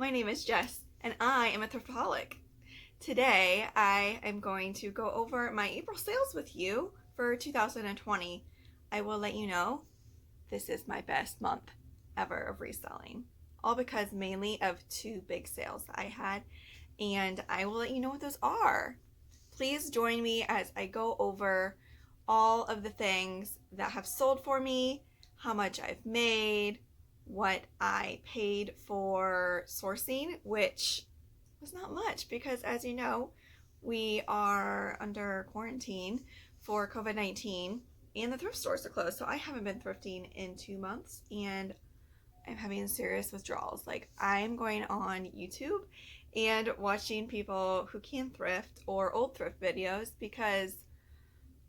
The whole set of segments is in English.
My name is Jess, and I am a thriftaholic. Today, I am going to go over my April sales with you for 2020. I will let you know this is my best month ever of reselling, all because mainly of two big sales I had, and I will let you know what those are. Please join me as I go over all of the things that have sold for me, how much I've made, what I paid for sourcing, which was not much because, as you know, we are under quarantine for COVID-19 and the thrift stores are closed. So I haven't been thrifting in 2 months and I'm having serious withdrawals. Like, I'm going on YouTube and watching people who can thrift or old thrift videos because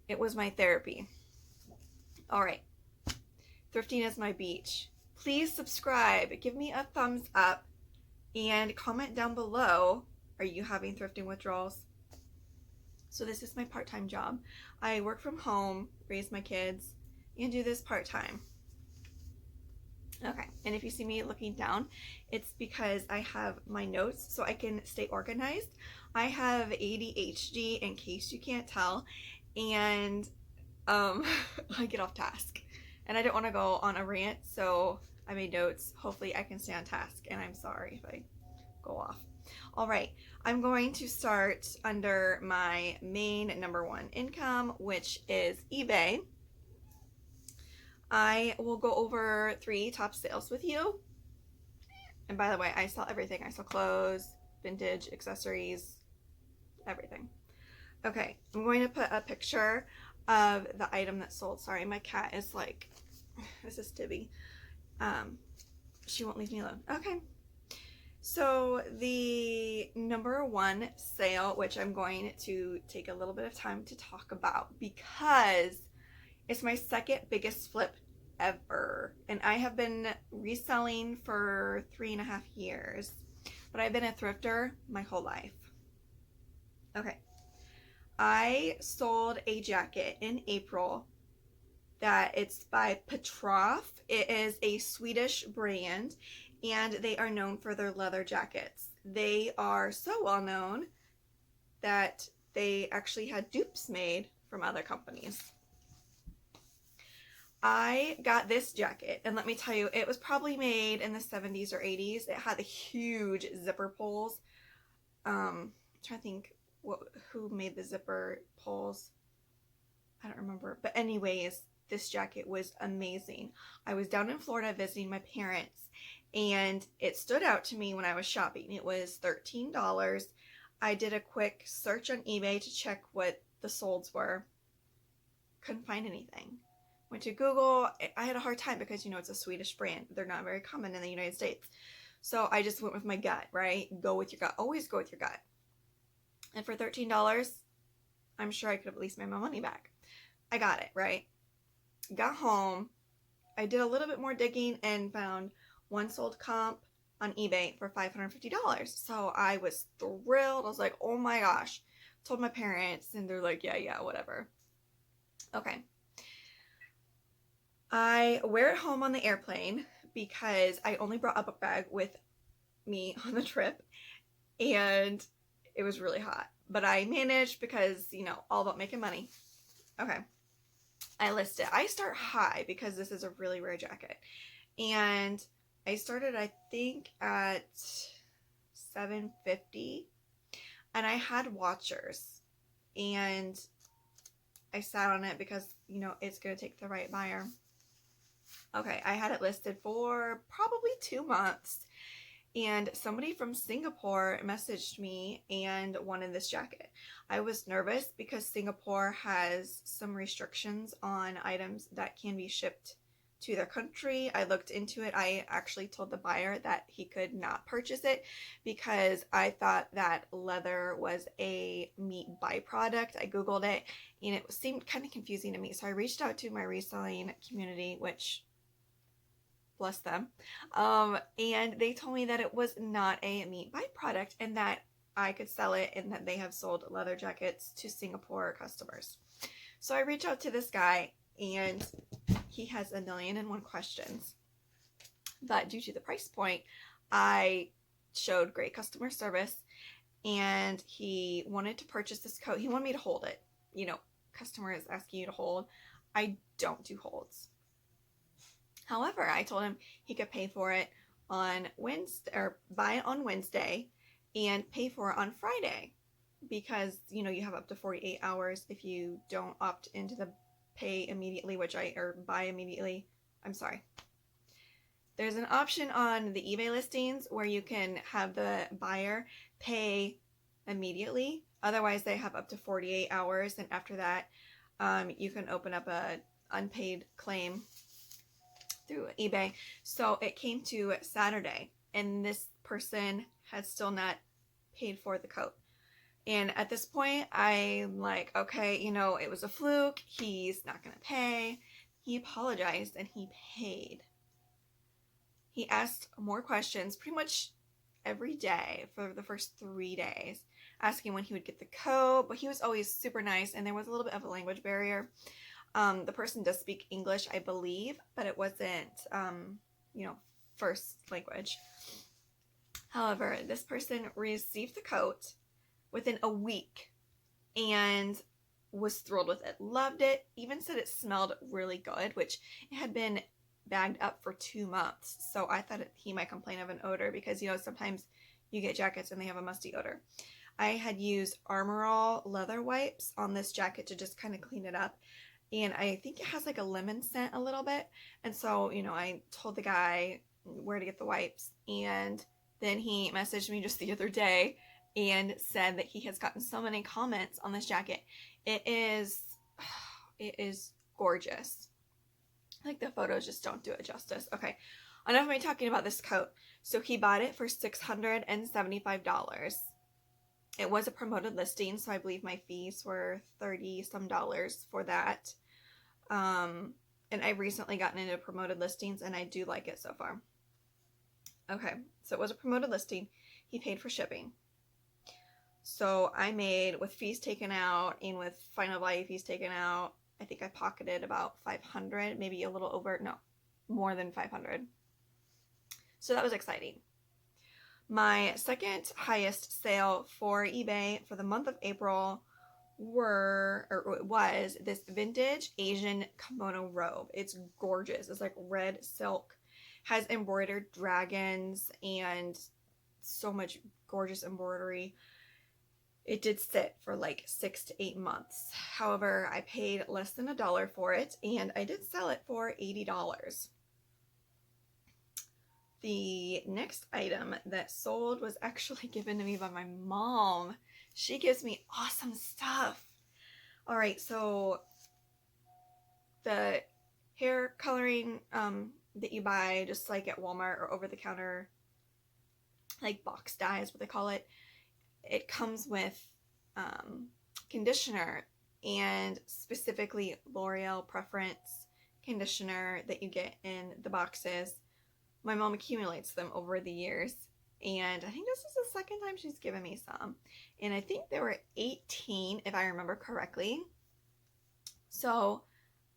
it was my therapy. All right. Thrifting is my beach. Please subscribe, give me a thumbs up, and comment down below, are you having thrifting withdrawals? So this is my part-time job. I work from home, raise my kids, and do this part-time. Okay, and if you see me looking down, it's because I have my notes so I can stay organized. I have ADHD, in case you can't tell, and I get off task. And I don't want to go on a rant, so I made notes. Hopefully I can stay on task, and I'm sorry if I go off. All right, I'm going to start under my main number one income, which is eBay. I will go over 3 top sales with you. And by the way, I sell everything. I sell clothes, vintage, accessories, everything. Okay, I'm going to put a picture of the item that sold. Sorry, my cat is like, this is Tibby. She won't leave me alone. Okay. So the number one sale, which I'm going to take a little bit of time to talk about because it's my second biggest flip ever. And I have been reselling for 3.5 years, but I've been a thrifter my whole life. Okay. I sold a jacket in April that it's by Petroff. It is a Swedish brand and they are known for their leather jackets. They are so well known that they actually had dupes made from other companies. I got this jacket, and let me tell you, it was probably made in the 70s or 80s. It had the huge zipper pulls. I'm trying to think who made the zipper pulls. I don't remember. But anyways, this jacket was amazing. I was down in Florida visiting my parents, and it stood out to me when I was shopping. It was $13. I did a quick search on eBay to check what the solds were. Couldn't find anything. Went to Google. I had a hard time because, you know, it's a Swedish brand. They're not very common in the United States. So I just went with my gut, right? Go with your gut. Always go with your gut. And for $13, I'm sure I could have at least made my money back. I got it, right? Got home. I did a little bit more digging and found one sold comp on eBay for $550. So I was thrilled. I was like, oh my gosh. Told my parents and they're like, yeah, whatever. Okay. I wear it home on the airplane because I only brought a book bag with me on the trip and it was really hot. But I managed because, you know, all about making money. Okay. I list it. I start high because this is a really rare jacket. And I started, I think, at $750. And I had watchers. And I sat on it because, you know, it's going to take the right buyer. Okay, I had it listed for probably 2 months. And somebody from Singapore messaged me and wanted this jacket. I was nervous because Singapore has some restrictions on items that can be shipped to their country. I looked into it. I actually told the buyer that he could not purchase it because I thought that leather was a meat byproduct. I Googled it and it seemed kind of confusing to me. So I reached out to my reselling community, which bless them. And they told me that it was not a meat byproduct and that I could sell it and that they have sold leather jackets to Singapore customers. So I reached out to this guy and he has 1,000,001 questions. But due to the price point, I showed great customer service, and he wanted to purchase this coat. He wanted me to hold it. You know, customers asking you to hold. I don't do holds. However, I told him he could pay for it on Wednesday, or buy it on Wednesday and pay for it on Friday, because, you know, you have up to 48 hours if you don't opt into the pay immediately, or buy immediately. I'm sorry. There's an option on the eBay listings where you can have the buyer pay immediately. Otherwise, they have up to 48 hours. And after that, you can open up a unpaid claim through eBay. So it came to Saturday, and this person had still not paid for the coat. And at this point, I'm like, okay, you know, it was a fluke. He's not going to pay. He apologized and he paid. He asked more questions pretty much every day for the first 3 days, asking when he would get the coat, but he was always super nice, and there was a little bit of a language barrier. The person does speak English, I believe, but it wasn't, you know, first language. However, this person received the coat within a week and was thrilled with it, loved it, even said it smelled really good, which it had been bagged up for 2 months. So I thought he might complain of an odor, because, you know, sometimes you get jackets and they have a musty odor. I had used Armor All leather wipes on this jacket to just kind of clean it up. And I think it has like a lemon scent a little bit. And so, you know, I told the guy where to get the wipes. And then he messaged me just the other day and said that he has gotten so many comments on this jacket. It is gorgeous. Like, the photos just don't do it justice. Okay, enough of me talking about this coat. So he bought it for $675. It was a promoted listing, so I believe my fees were $30 some for that. And I've recently gotten into promoted listings, and I do like it so far. Okay, so it was a promoted listing. He paid for shipping. So I made, with fees taken out and with final value fees taken out, I think I pocketed about $500, maybe a little over, no, more than $500. So that was exciting. My second highest sale for eBay for the month of April was this vintage Asian kimono robe. It's gorgeous. It's like red silk, has embroidered dragons and so much gorgeous embroidery. It did sit for like 6 to 8 months. However, I paid less than $1 for it, and I did sell it for $80. The next item that sold was actually given to me by my mom. She gives me awesome stuff. All right, so the hair coloring that you buy just like at Walmart or over the counter, like box dye is what they call it. It comes with conditioner, and specifically L'Oreal Preference conditioner that you get in the boxes. My mom accumulates them over the years, and I think this is the second time she's given me some. And I think there were 18, if I remember correctly. So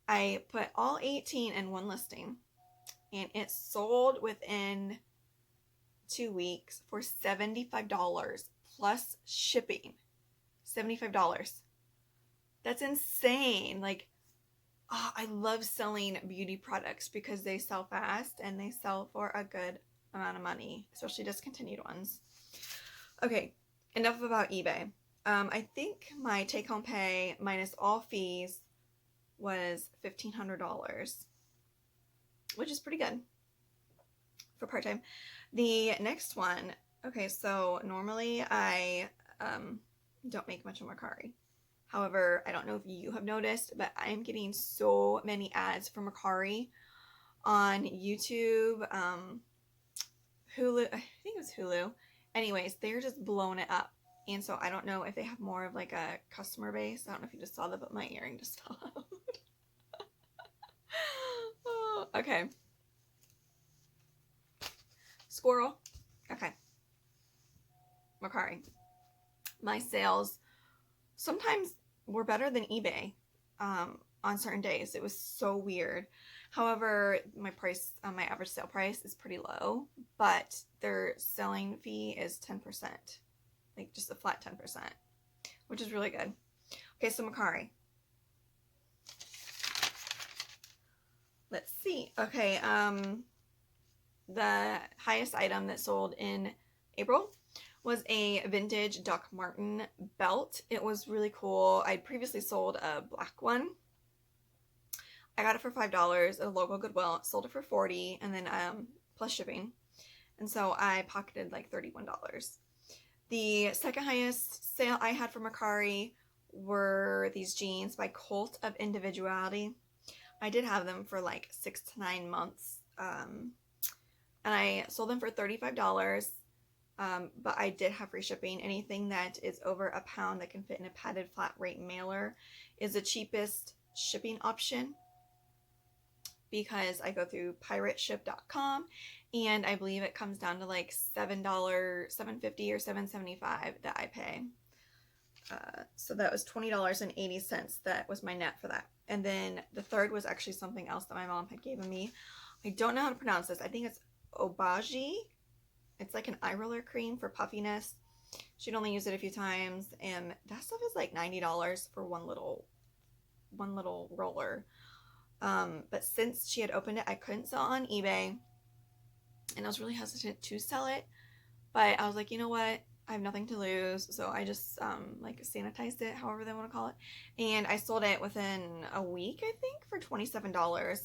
I put all 18 in one listing, and it sold within 2 weeks for $75 plus shipping. $75. That's insane. Like, oh, I love selling beauty products because they sell fast and they sell for a good amount of money, especially discontinued ones. Okay, enough about eBay. I think my take-home pay minus all fees was $1,500, which is pretty good for part-time. The next one, okay, so normally I don't make much of Mercari. However, I don't know if you have noticed, but I'm getting so many ads for Mercari on YouTube, Hulu, I think it was Hulu. Anyways, they're just blowing it up. And so I don't know if they have more of like a customer base. I don't know if you just saw that, but my earring just fell out. Oh, okay. Squirrel. Okay. Mercari. My sales sometimes were better than eBay. on certain days. It was so weird. However, my average sale price is pretty low, but their selling fee is 10%, like just a flat 10%, which is really good. Okay, so Mercari. Let's see. Okay, the highest item that sold in April was a vintage Doc Martin belt. It was really cool. I'd previously sold a black one. I got it for $5 at a local Goodwill. Sold it for $40, and then plus shipping. And so I pocketed like $31. The second highest sale I had for Mercari were these jeans by Cult of Individuality. I did have them for like 6 to 9 months. And I sold them for $35. But I did have free shipping. Anything that is over a pound that can fit in a padded flat rate mailer is the cheapest shipping option, because I go through pirateship.com, and I believe it comes down to like $7, $7.50 or $7.75 that I pay. So that was $20.80. That was my net for that. And then the third was actually something else that my mom had given me. I don't know how to pronounce this. I think it's Obagi. It's like an eye roller cream for puffiness. She'd only used it a few times, and that stuff is like $90 for one little roller. But since she had opened it, I couldn't sell it on eBay, and I was really hesitant to sell it. But I was like, you know what? I have nothing to lose, so I just like sanitized it, however they want to call it, and I sold it within a week, I think, for $27,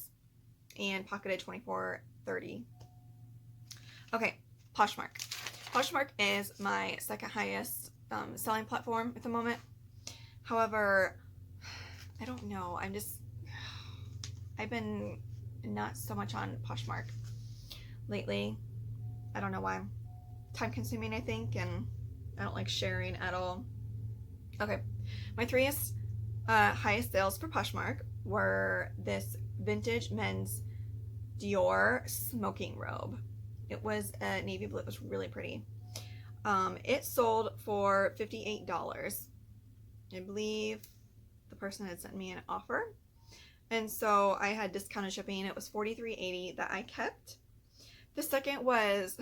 and pocketed $24.30. Okay, Poshmark. Poshmark is my second highest selling platform at the moment. However, I don't know. I've been not so much on Poshmark lately. I don't know why. Time consuming, I think, and I don't like sharing at all. Okay, my highest sales for Poshmark were this vintage men's Dior smoking robe. It was a navy blue. It was really pretty. It sold for $58. I believe the person had sent me an offer, and so I had discounted shipping. It was $43.80 that I kept. The second was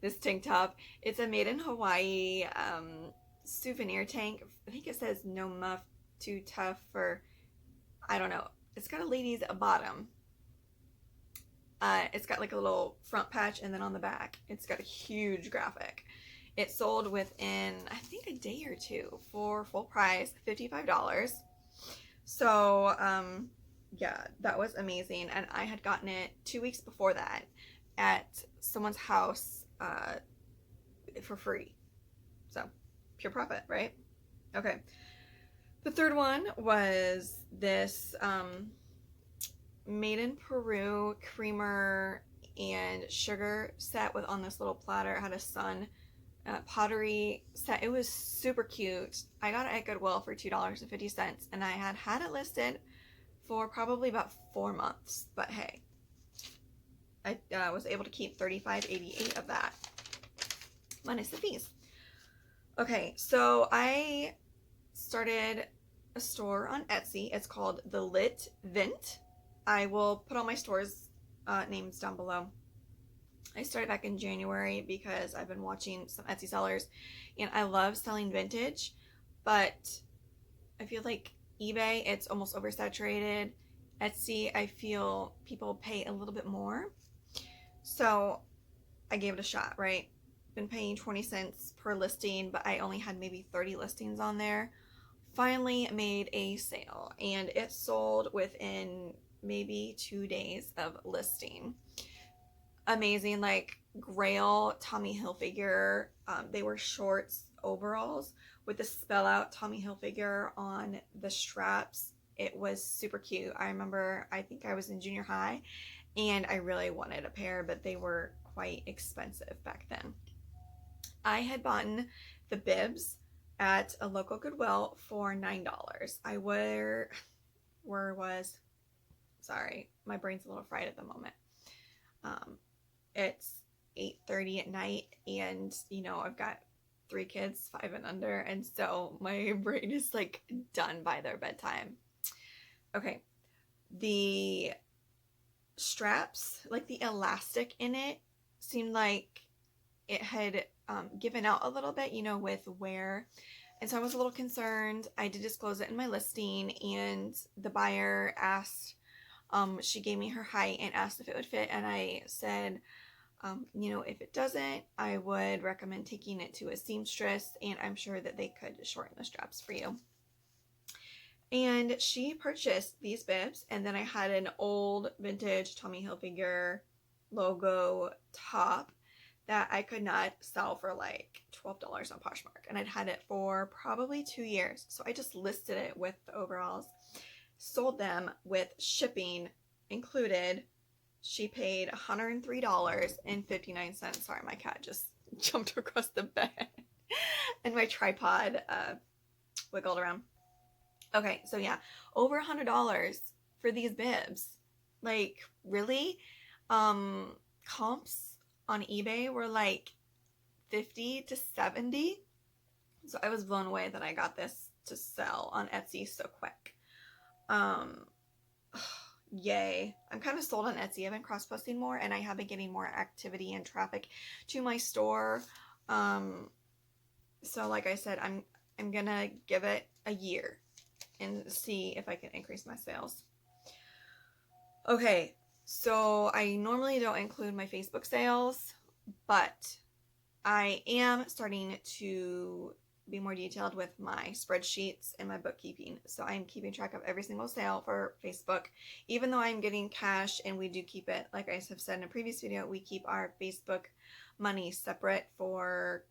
this tank top. It's a made in Hawaii souvenir tank. I think it says no muff, too tough, or I don't know. It's got a lady's bottom. It's got like a little front patch, and then on the back it's got a huge graphic. It sold within, I think, a day or two for full price, $55. So yeah, that was amazing. And I had gotten it 2 weeks before that at someone's house for free. So pure profit, right? Okay. The third one was this made in Peru creamer and sugar set with on this little platter. It had a sun pottery set. It was super cute. I got it at Goodwill for $2.50, and I had it listed for probably about 4 months. But hey, I was able to keep $35.88 of that minus the fees. Okay, so I started a store on Etsy. It's called the Lit Vint. I will put all my stores' names down below. I started back in January because I've been watching some Etsy sellers, and I love selling vintage, but I feel like eBay, it's almost oversaturated. Etsy, I feel people pay a little bit more. So I gave it a shot, right? Been paying 20 cents per listing, but I only had maybe 30 listings on there. Finally made a sale, and it sold within maybe 2 days of listing. Amazing, like Grail Tommy Hilfiger. They were shorts overalls with the spell out Tommy Hilfiger on the straps. It was super cute. I remember, I think I was in junior high, and I really wanted a pair, but they were quite expensive back then. I had bought the bibs at a local Goodwill for $9. Sorry, my brain's a little fried at the moment. It's 8:30 at night, and you know, I've got 3 kids, 5 and under, and so my brain is like done by their bedtime. Okay, the straps, like the elastic in it, seemed like it had given out a little bit, you know, with wear. And so I was a little concerned. I did disclose it in my listing, and the buyer asked, she gave me her height and asked if it would fit. And I said, you know, if it doesn't, I would recommend taking it to a seamstress, and I'm sure that they could shorten the straps for you. And she purchased these bibs, and then I had an old vintage Tommy Hilfiger logo top that I could not sell for like $12 on Poshmark, and I'd had it for probably 2 years. So I just listed it with the overalls, sold them with shipping included. She paid $103.59. Sorry, my cat just jumped across the bed and my tripod wiggled around. Okay, so yeah, over $100 for these bibs. Like, really? Comps on eBay were like 50 to 70. So I was blown away that I got this to sell on Etsy so quick. Yay. I'm kind of sold on Etsy. I've been cross-posting more, and I have been getting more activity and traffic to my store. So like I said, I'm gonna give it a year and see if I can increase my sales. Okay, so I normally don't include my Facebook sales, but I am starting to be more detailed with my spreadsheets and my bookkeeping. So I'm keeping track of every single sale for Facebook, even though I'm getting cash, and we do keep it, like I have said in a previous video, we keep our Facebook money separate for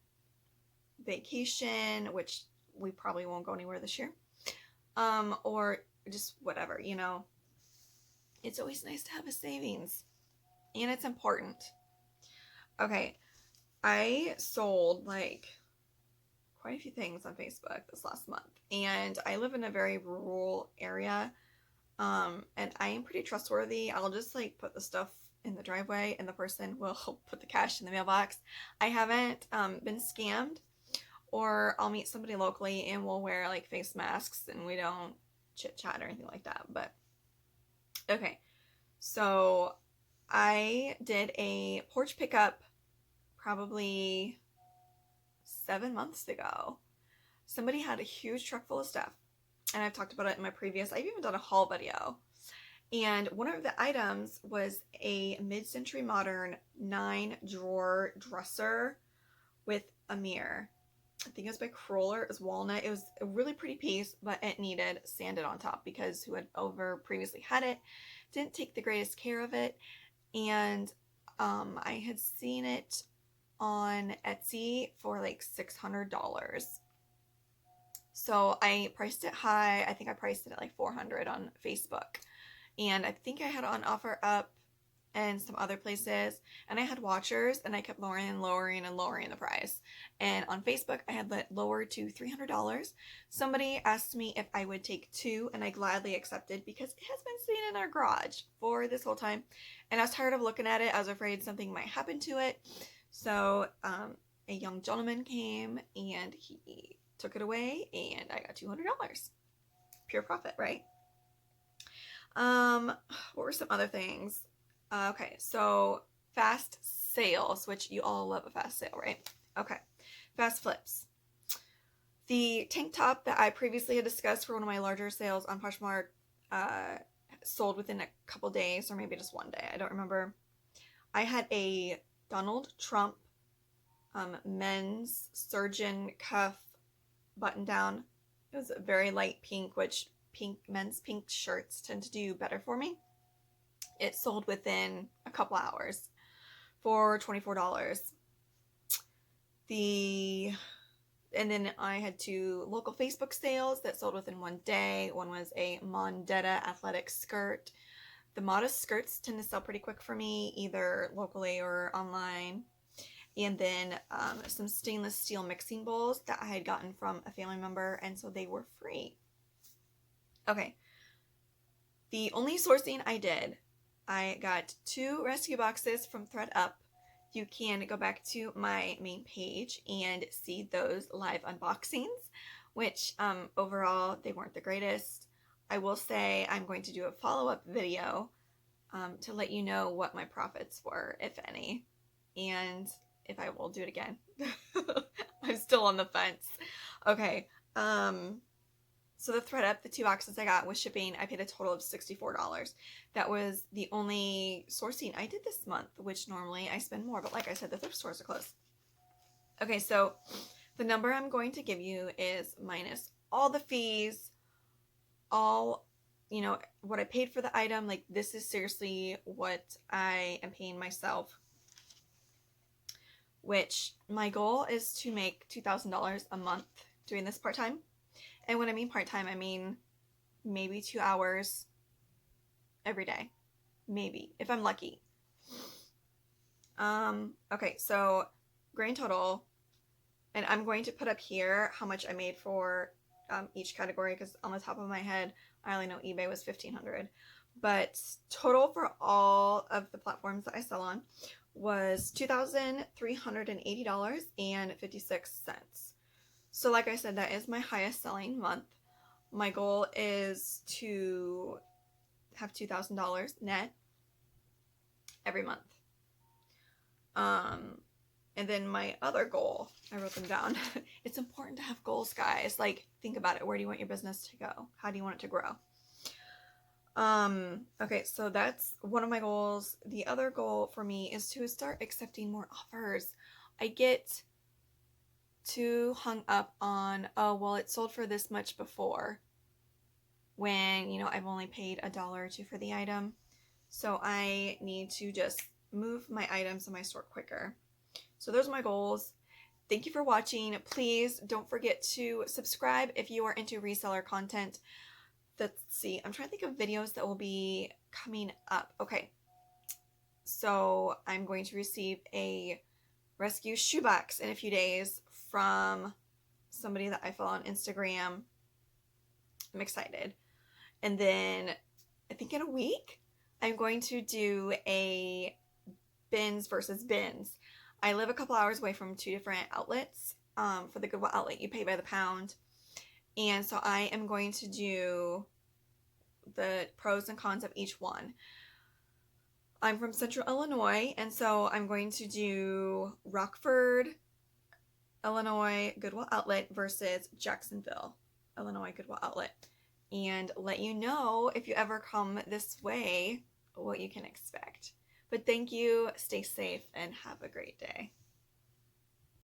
vacation, which we probably won't go anywhere this year. Or just whatever, you know. It's always nice to have a savings, and it's important. Okay, I sold like quite a few things on Facebook this last month, and I live in a very rural area, and I am pretty trustworthy. I'll just like put the stuff in the driveway, and the person will put the cash in the mailbox. I haven't been scammed. Or I'll meet somebody locally and we'll wear like face masks and we don't chit chat or anything like that. But okay, so I did a porch pickup probably 7 months ago. Somebody had a huge truck full of stuff, and I've talked about it in my previous, I've even done a haul video. And one of the items was a mid-century modern 9-drawer dresser with a mirror. I think it was by Kroller. It was walnut. It was a really pretty piece, but it needed sanded on top because who had previously had it didn't take the greatest care of it. And I had seen it on Etsy for like $600. So I priced it high. I think I priced it at like $400 on Facebook. And I think I had it on OfferUp and some other places, and I had watchers, and I kept lowering and lowering and lowering the price. And on Facebook, I had it lowered to $300. Somebody asked me if I would take 2, and I gladly accepted because it has been sitting in our garage for this whole time, and I was tired of looking at it. I was afraid something might happen to it. So a young gentleman came, and he took it away, and I got $200. Pure profit, right? What were some other things? Okay, so fast sales, which you all love a fast sale, right? Okay, fast flips. The tank top that I previously had discussed for one of my larger sales on Poshmark sold within a couple days, or maybe just one day. I don't remember. I had a Donald Trump men's surgeon cuff button down. It was a very light pink, which men's pink shirts tend to do better for me. It sold within a couple hours for $24. And then I had 2 local Facebook sales that sold within one day. One was a Mondetta athletic skirt. The modest skirts tend to sell pretty quick for me, either locally or online. And then some stainless steel mixing bowls that I had gotten from a family member, and so they were free. Okay. The only sourcing I did, I got 2 rescue boxes from ThredUp. You can go back to my main page and see those live unboxings, which overall, they weren't the greatest. I will say I'm going to do a follow-up video to let you know what my profits were, if any, and if I will do it again. I'm still on the fence. Okay, so the ThredUp, the 2 boxes I got with shipping, I paid a total of $64. That was the only sourcing I did this month, which normally I spend more, but like I said, the thrift stores are closed. Okay, so the number I'm going to give you is minus all the fees, all, you know, what I paid for the item. Like, this is seriously what I am paying myself, which my goal is to make $2,000 a month doing this part-time. And when I mean part-time, I mean maybe 2 hours every day, maybe, if I'm lucky. Okay, so grand total, and I'm going to put up here how much I made for each category, because on the top of my head, I only know eBay was $1,500. But total for all of the platforms that I sell on was $2,380.56. So like I said, that is my highest selling month. My goal is to have $2,000 net every month. And then my other goal, I wrote them down. It's important to have goals, guys. Like, think about it. Where do you want your business to go? How do you want it to grow? Okay, so that's one of my goals. The other goal for me is to start accepting more offers. I get too hung up on, oh, well, it sold for this much before, when, you know, I've only paid $1 or $2 for the item. So I need to just move my items in my store quicker. So those are my goals. Thank you for watching. Please don't forget to subscribe if you are into reseller content. Let's see, I'm trying to think of videos that will be coming up. Okay, so I'm going to receive a rescue shoebox in a few days from somebody that I follow on Instagram. I'm excited. And then I think in a week, I'm going to do a bins versus bins. I live a couple hours away from 2 different outlets. For the Goodwill outlet, you pay by the pound. And so I am going to do the pros and cons of each one. I'm from Central Illinois, and so I'm going to do Rockford, Illinois Goodwill outlet versus Jacksonville, Illinois Goodwill outlet, and let you know, if you ever come this way, what you can expect. But thank you, stay safe, and have a great day.